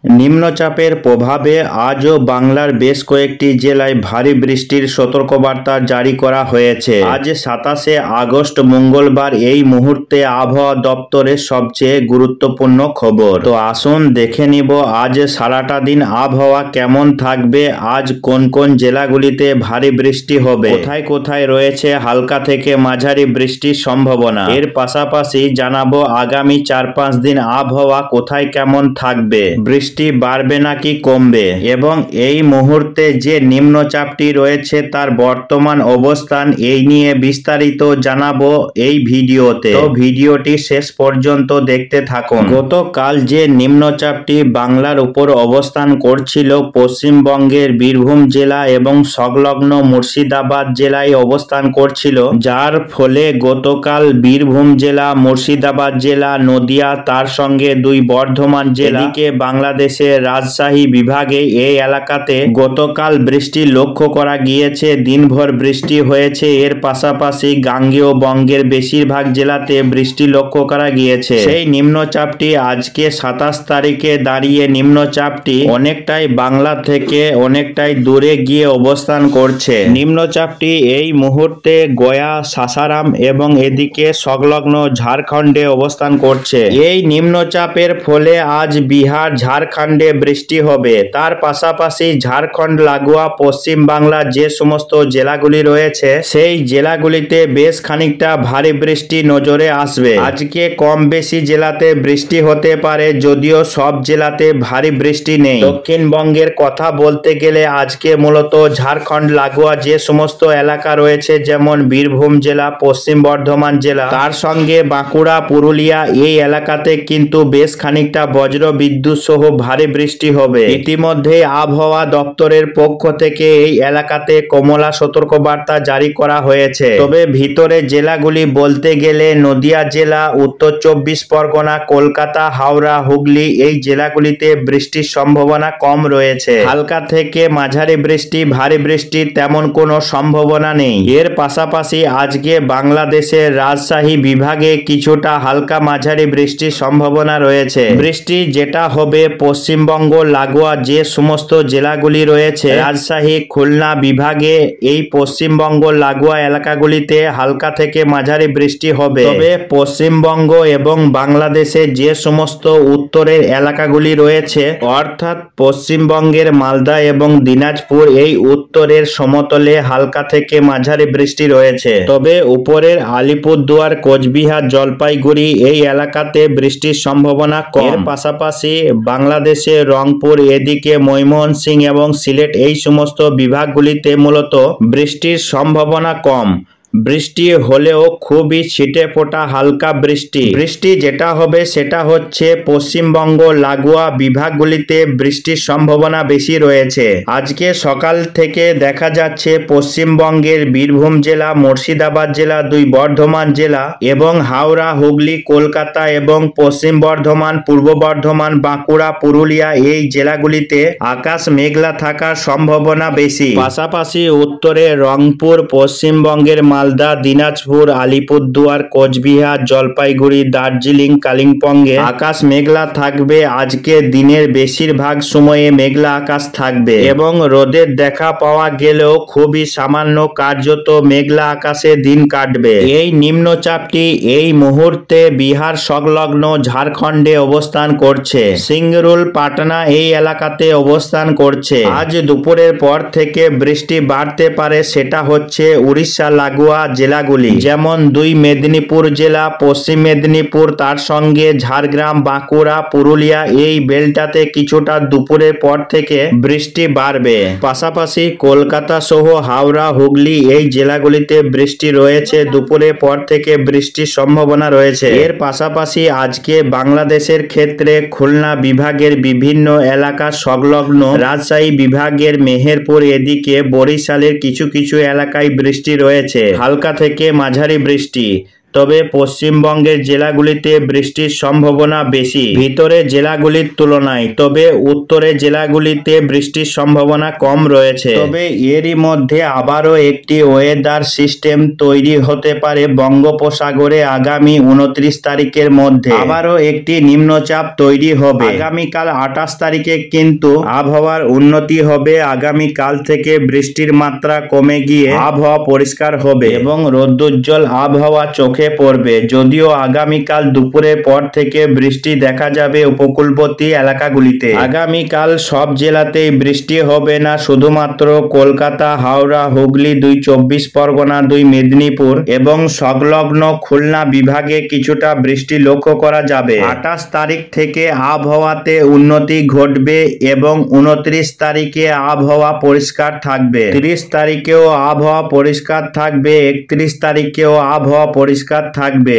নিম্নচাপের প্রভাবে আজও বাংলার বেশ কয়েকটি জেলায় ভারী বৃষ্টির সতর্কবার্তা জারি করা হয়েছে। আজ 27শে আগস্ট মঙ্গলবার। এই মুহূর্তে আবহাওয়া দপ্তরের সবচেয়ে গুরুত্বপূর্ণ খবর। তো আসুন দেখে নিব আজ সারাটা দিন আবহাওয়া কেমন থাকবে, আজ কোন কোন জেলাগুলিতে ভারী বৃষ্টি হবে, কোথায় কোথায় রয়েছে হালকা থেকে মাঝারি বৃষ্টির সম্ভাবনা। এর পাশাপাশি জানাবো আগামী 4-5 দিন আবহাওয়া কোথায় কেমন থাকবে, বৃষ্টি বাড়বে নাকি কমবে, এবং এই মুহূর্তে যে নিম্নচাপটি রয়েছে তার বর্তমান অবস্থান, এই নিয়ে বিস্তারিত জানাবো এই ভিডিওতে। তো ভিডিওটি শেষ পর্যন্ত দেখতে থাকুন। গতকাল যে নিম্নচাপটি বাংলার উপর অবস্থান করছিল পশ্চিমবঙ্গের বীরভূম জেলা এবং সংলগ্ন মুর্শিদাবাদ জেলায় অবস্থান করছিল, যার ফলে গতকাল বীরভূম জেলা, মুর্শিদাবাদ জেলা, নদিয়া, তার সঙ্গে দুই বর্ধমান জেলাকে বাংলাদেশের রাজশাহী বিভাগে এই এলাকাতে গতকাল বৃষ্টি লক্ষ্য করা গিয়েছে। দিনভর বৃষ্টি হয়েছে। এর পাশাপাশি গাঙ্গেয় বঙ্গের বেশিরভাগ জেলাতে বৃষ্টি লক্ষ্য করা গিয়েছে। সেই নিম্নচাপটি আজকে 27 তারিখে দাঁড়িয়ে নিম্নচাপটি অনেকটাই বাংলা থেকে অনেকটাই দূরে গিয়ে অবস্থান করছে। নিম্নচাপটি এই মুহূর্তে গয়া, সাসারাম এবং এদিকে সংলগ্ন ঝাড়খণ্ডে অবস্থান করছে। এই নিম্নচাপের ফলে আজ বিহার, ঝাড়খণ্ডে বৃষ্টি হবে। তার পাশাপাশি ঝাড়খণ্ড লাগোয়া পশ্চিম বাংলার যে সমস্ত জেলাগুলি রয়েছে সেই জেলাগুলিতে বেশ খানিকটা ভারী বৃষ্টি নজরে আসবে। আজকে কম বেশি জেলাতে বৃষ্টি হতে পারে, যদিও সব জেলাতে ভারী বৃষ্টি নেই। দক্ষিণবঙ্গের কথা বলতে গেলে আজকে মূলত ঝাড়খণ্ড লাগোয়া যে সমস্ত এলাকা রয়েছে, যেমন বীরভূম জেলা, পশ্চিম বর্ধমান জেলা, তার সঙ্গে বাঁকুড়া, পুরুলিয়া, এই এলাকাতে কিন্তু বেশ খানিকটা বজ্র বিদ্যুৎ সহ ভারী বৃষ্টি হবে। ইতিমধ্যে আবহাওয়া দপ্তরের পক্ষ থেকে এই এলাকাতে কমলা সতর্কবার্তা জারি করা হয়েছে। তবে ভিতরে জেলাগুলি বলতে গেলে নদিয়া জেলা, উত্তর 24 পরগনা, কলকাতা, হাওড়া, হুগলি, এই জেলাগুলিতে বৃষ্টির সম্ভাবনা কম রয়েছে। হালকা থেকে মাঝারি বৃষ্টি, ভারী বৃষ্টির তেমন কোনো সম্ভাবনা নেই। এর পাশাপাশি আজকে বাংলাদেশের রাজশাহী বিভাগে কিছুটা হালকা মাঝারি বৃষ্টির সম্ভাবনা রয়েছে। বৃষ্টি যেটা হবে পশ্চিমবঙ্গ লাগোয়া যে সমস্ত জেলাগুলি রয়েছে, রাজশাহী, খুলনা বিভাগে, এই পশ্চিমবঙ্গ লাগোয়া এলাকাগুলিতে হালকা থেকে মাঝারি বৃষ্টি হবে। তবে পশ্চিমবঙ্গ এবং বাংলাদেশে যে সমস্ত উত্তরের এলাকাগুলি রয়েছে, অর্থাৎ পশ্চিমবঙ্গের মালদা এবং দিনাজপুর, এই উত্তরের সমতলে হালকা থেকে মাঝারি বৃষ্টি রয়েছে। তবে উপরের আলিপুরদুয়ার, কোচবিহার, জলপাইগুড়ি, এই এলাকাতে বৃষ্টির সম্ভাবনা কম। এর পাশাপাশি বাংলাদেশে রংপুর, এদিকে ময়মনসিংহ এবং সিলেট, এই সমস্ত বিভাগগুলিতে মূলত বৃষ্টির সম্ভাবনা কম। বৃষ্টি হলেও খুবই ছিটে ফোটা হালকা বৃষ্টি যেটা হবে সেটা হচ্ছে পশ্চিমবঙ্গ লাগোয়া বিভাগগুলিতে বৃষ্টির সম্ভাবনা বেশি রয়েছে। আজকে সকাল থেকে দেখা যাচ্ছে পশ্চিমবঙ্গের বীরভূম জেলা, মুর্শিদাবাদ জেলা, দুই বর্ধমান জেলা এবং হাওড়া, হুগলি, কলকাতা এবং পশ্চিম বর্ধমান, পূর্ব বর্ধমান, বাঁকুড়া, পুরুলিয়া, এই জেলাগুলিতে আকাশ মেঘলা থাকার সম্ভাবনা বেশি। পাশাপাশি উত্তরে রংপুর, পশ্চিমবঙ্গের মালদা, দিনাজপুর, আলিপুরদুয়ার, কোচবিহার, জলপাইগুড়ি, দার্জিলিং, কালিম্পংয়ে আকাশ মেঘলা থাকবে। আজকে দিনের বেশিরভাগ সময়ে মেঘলা আকাশ থাকবে এবং রোদের দেখা পাওয়া গেলেও খুবই সামান্য, কার্যত মেঘলা আকাশে দিন কাটবে। এই নিম্নচাপটি এই মুহূর্তে বিহার সংলগ্ন ঝাড়খণ্ডে অবস্থান করছে। সিংরুল, পাটনা, এই এলাকাতে অবস্থান করছে। আজ দুপুরের পর থেকে বৃষ্টি বাড়তে পারে, সেটা হচ্ছে উড়িষ্যা লাগোয়া জেলাগুলি, যেমন দুই মেদিনীপুর জেলা, পশ্চিম মেদিনীপুর, তার সঙ্গে ঝাড়গ্রাম, বাঁকুড়া, পুরুলিয়া, এই বেলটাতে কিছুটা দুপুরের পর থেকে বৃষ্টি বাড়বে। পাশাপাশি কলকাতা সহ হাওড়া, হুগলি, এই জেলাগুলিতে বৃষ্টি রয়েছে। দুপুরের পর থেকে বৃষ্টির সম্ভাবনা রয়েছে। এর পাশাপাশি আজকে বাংলাদেশের ক্ষেত্রে খুলনা বিভাগের বিভিন্ন এলাকা সংলগ্ন রাজশাহী বিভাগের মেহেরপুর, এদিকে বরিশালের কিছু কিছু এলাকায় বৃষ্টি রয়েছে। হালকা থেকে মাঝারি বৃষ্টি। তবে পশ্চিমবঙ্গের জেলাগুলিতে বৃষ্টির সম্ভাবনা বেশি ভিতরের জেলাগুলির তুলনায়। তবে উত্তরের জেলাগুলিতে বৃষ্টির সম্ভাবনা কম রয়েছে। তবে এরই মধ্যে আবারও একটি ওয়েদার সিস্টেম তৈরি হতে পারে বঙ্গোপসাগরে আগামী 29 তারিখের মধ্যে। আবারও একটি নিম্নচাপ তৈরি হবে। আগামীকাল 28 তারিখে কিন্তু আবহাওয়ার উন্নতি হবে। আগামীকাল থেকে বৃষ্টির মাত্রা কমে গিয়ে আবহাওয়া পরিষ্কার হবে এবং রৌদ্রোজ্জ্বল আবহাওয়া চোখে পড়বে। যদিও আগামীকাল দুপুরের পর থেকে বৃষ্টি দেখা যাবে উপকূলবর্তী এলাকাগুলিতে। আগামীকাল সব জেলাতেই বৃষ্টি হবে না, শুধুমাত্র কলকাতা, হাওড়া, হুগলি, 2 চব্বিশ পরগনা, 2 মেদিনীপুর এবং সংলগ্ন খুলনা বিভাগে কিছুটা বৃষ্টি লক্ষ্য করা যাবে। 28 তারিখ থেকে আবহাওয়াতে উন্নতি ঘটবে এবং 29 তারিখে আবহাওয়া পরিষ্কার থাকবে। 30 তারিখেও আবহাওয়া পরিষ্কার থাকবে, 31 তারিখেও আবহাওয়া পরিষ্কার থাকবে।